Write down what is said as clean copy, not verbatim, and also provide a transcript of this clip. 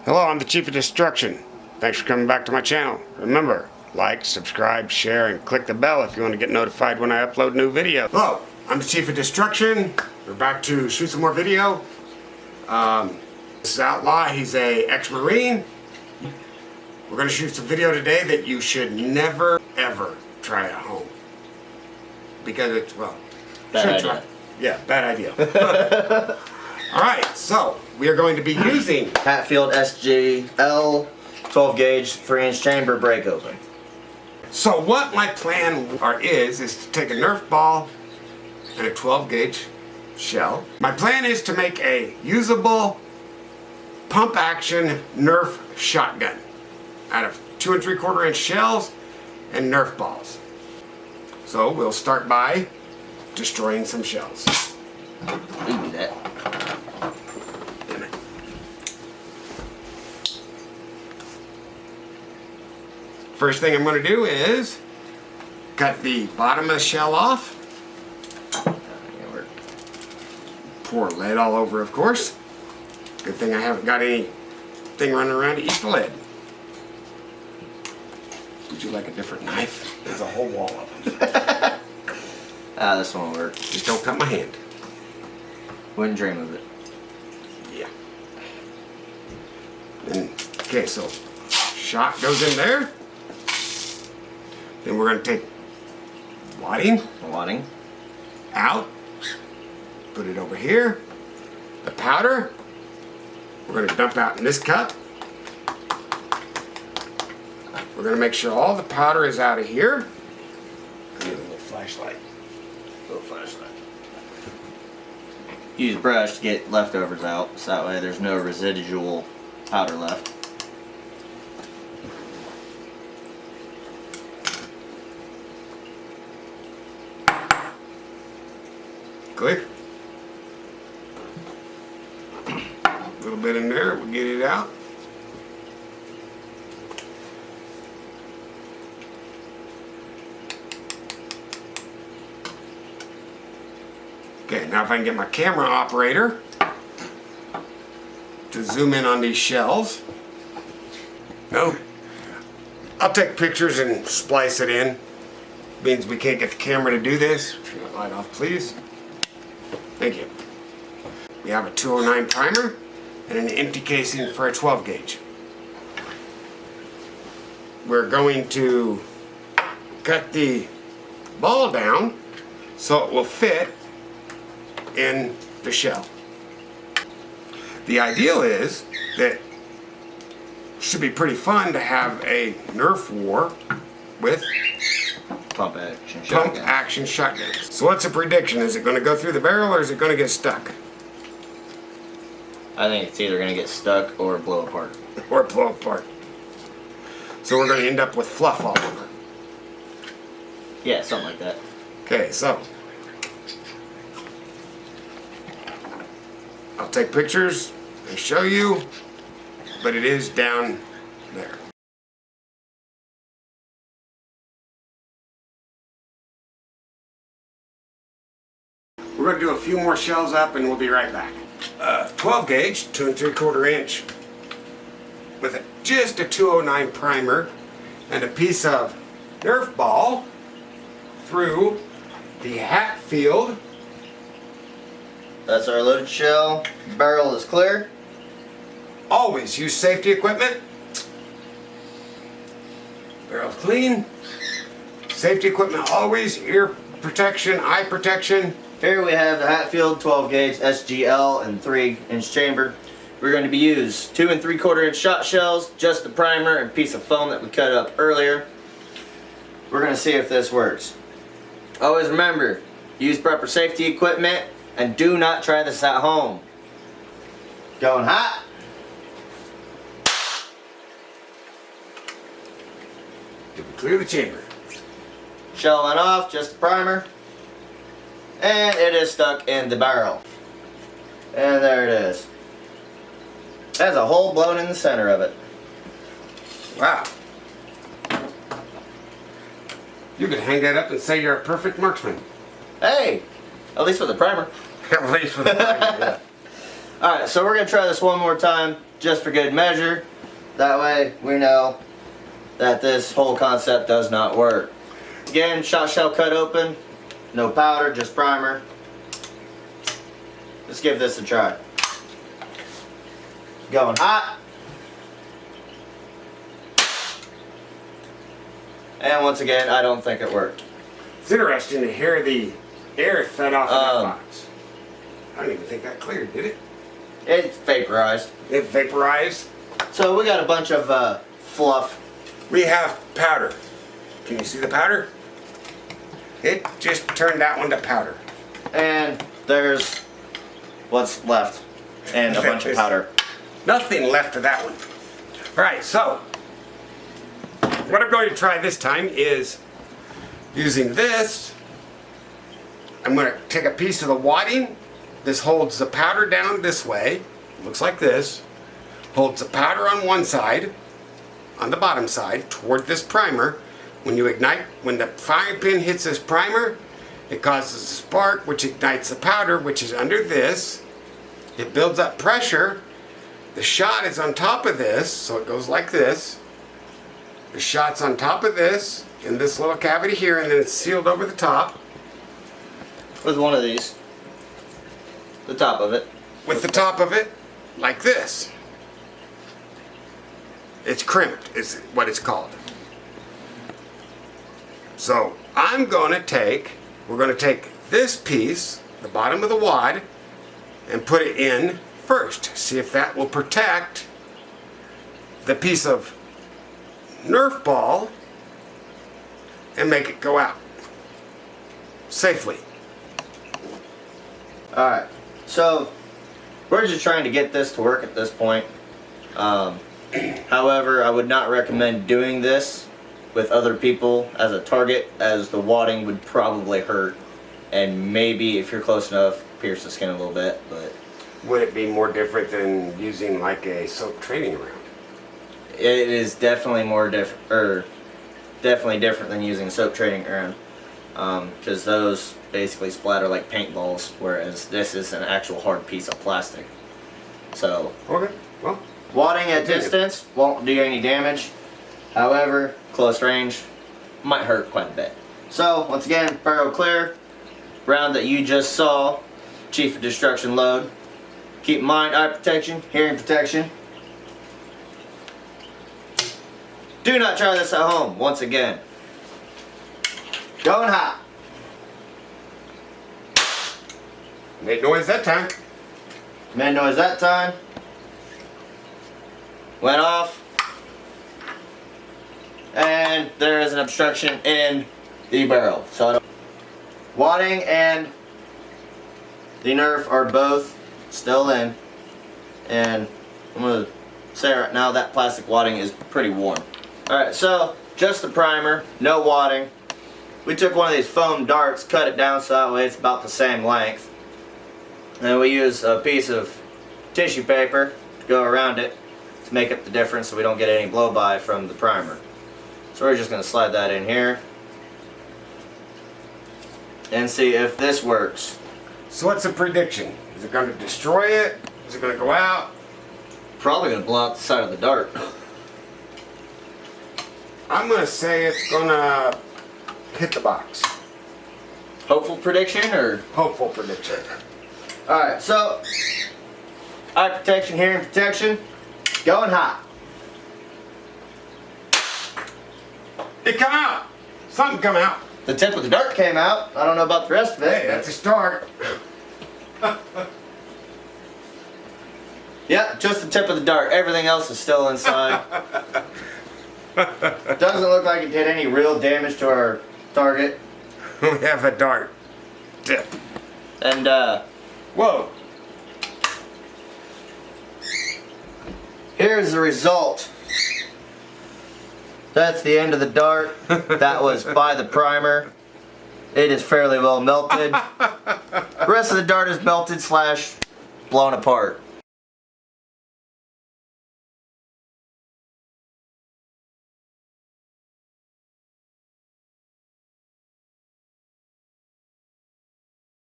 Hello, I'm the Chief of Destruction. Thanks for coming back to my channel. Remember, like, subscribe, share, and click the bell if you want to get notified when I upload new videos. Hello, I'm the Chief of Destruction. We're back to shoot some more video. This is Outlaw. He's a ex-Marine. We're going to shoot some video today that you should never, ever try at home. Because it's, well, bad idea. Yeah, bad idea. Alright, so we are going to be using Hatfield SGL 12 gauge 3-inch chamber break open. So what my plan is to take a Nerf ball and a 12 gauge shell. My plan is to make a usable pump action Nerf shotgun out of 2 3/4 inch shells and Nerf balls. So we'll start by destroying some shells. We can do that. First thing I'm going to do is cut the bottom of the shell off. Pour lead all over, of course. Good thing I haven't got anything running around to eat the lead. Would you like a different knife? There's a whole wall of them. This won't work. Just don't cut my hand. Wouldn't dream of it. Yeah. And, okay, so shot goes in there. Then we're going to take wadding out, put it over here. The powder, we're going to dump out in this cup. We're going to make sure all the powder is out of here. I need a little flashlight. Use brush to get leftovers out, so that way there's no residual powder left. Click. A little bit in there, we'll get it out. Okay, now if I can get my camera operator to zoom in on these shells. No, I'll take pictures and splice it in. Means we can't get the camera to do this. Turn that light off, please. Thank you. We have a 209 primer and an empty casing for a 12 gauge. We're going to cut the ball down so it will fit in the shell. The ideal is that it should be pretty fun to have a Nerf war with Pump action shotgun. So what's the prediction? Is it going to go through the barrel or is it going to get stuck? I think it's either going to get stuck or blow apart. Or blow apart. So we're going to end up with fluff all over. Yeah, something like that. Okay, so I'll take pictures and show you, but it is down there. We're going to do a few more shells up and we'll be right back. 12 gauge, 2 3/4 inch, with just a 209 primer and a piece of Nerf ball through the Hatfield. That's our loaded shell. Barrel is clear. Always use safety equipment. Barrel's clean. Safety equipment always. Ear protection, eye protection. Here we have the Hatfield 12 gauge SGL and 3-inch chamber. We're going to be used 2 3/4 inch shot shells, just the primer and piece of foam that we cut up earlier. We're going to see if this works. Always remember, use proper safety equipment and do not try this at home. Going hot. Did we clear the chamber? Shell went off, just the primer. And it is stuck in the barrel. And there it is. Has a hole blown in the center of it. Wow. You could hang that up and say you're a perfect marksman. Hey, at least with the primer. At least with the primer, yeah. Alright, so we're going to try this one more time. just for good measure. That way we know that this whole concept does not work. Again, shot shell cut open, no powder, just primer. Let's give this a try. Going hot. And once again, I don't think it worked. It's interesting to hear the air fed off of that box. I don't even think that cleared, did it? It's vaporized. It vaporized. So we got a bunch of fluff. We have powder. Can you see the powder? It just turned that one to powder. And there's what's left. And a bunch of powder. Nothing left of that one. Alright, so what I'm going to try this time is using this. I'm going to take a piece of the wadding. This holds the powder down this way. Looks like this. Holds the powder on one side, on the bottom side, toward this primer. When you ignite, when the firing pin hits this primer, it causes a spark which ignites the powder, which is under this. It builds up pressure. The shot is on top of this, so it goes like this. The shot's on top of this, in this little cavity here, and then it's sealed over the top. With one of these. The top of it. With the top of it, like this. It's crimped, is what it's called. So we're going to take this piece, the bottom of the wad, and put it in first. See if that will protect the piece of Nerf ball and make it go out safely. Alright, so we're just trying to get this to work at this point. However, I would not recommend doing this with other people as a target, as the wadding would probably hurt, and maybe if you're close enough, pierce the skin a little bit. But would it be more different than using like a soap training round? it is definitely more different, or definitely different than using soap training round, because those basically splatter like paintballs, whereas this is an actual hard piece of plastic. So Okay, well, wadding at distance won't do any damage. However, close range might hurt quite a bit. So once again, Pyro Clear, round that you just saw, Chief of Destruction load. Keep in mind, eye protection, hearing protection. Do not try this at home, once again. Going hot. made noise that time. Made noise that time. Went off. And there is an obstruction in the barrel. So wadding and the nerf are both still in. And I'm going to say right now that plastic wadding is pretty warm. Alright, so just the primer, no wadding. We took one of these foam darts, cut it down so that way it's about the same length. And then we use a piece of tissue paper to go around it to make up the difference so we don't get any blow-by from the primer. So we're just going to slide that in here and see if this works. So what's the prediction? Is it going to destroy it? Is it going to go out? Probably going to blow out the side of the dart. I'm going to say it's going to hit the box. Hopeful prediction or? Hopeful prediction. Alright, so eye protection, hearing protection, going hot. It come out. Something come out. The tip of the dart came out. I don't know about the rest of it. Hey, that's a start. Yep, just the tip of the dart. Everything else is still inside. Doesn't look like it did any real damage to our target. We have a dart tip. And Whoa. here's the result. That's the end of the dart. That was by the primer. It is fairly well melted. The rest of the dart is melted / blown apart.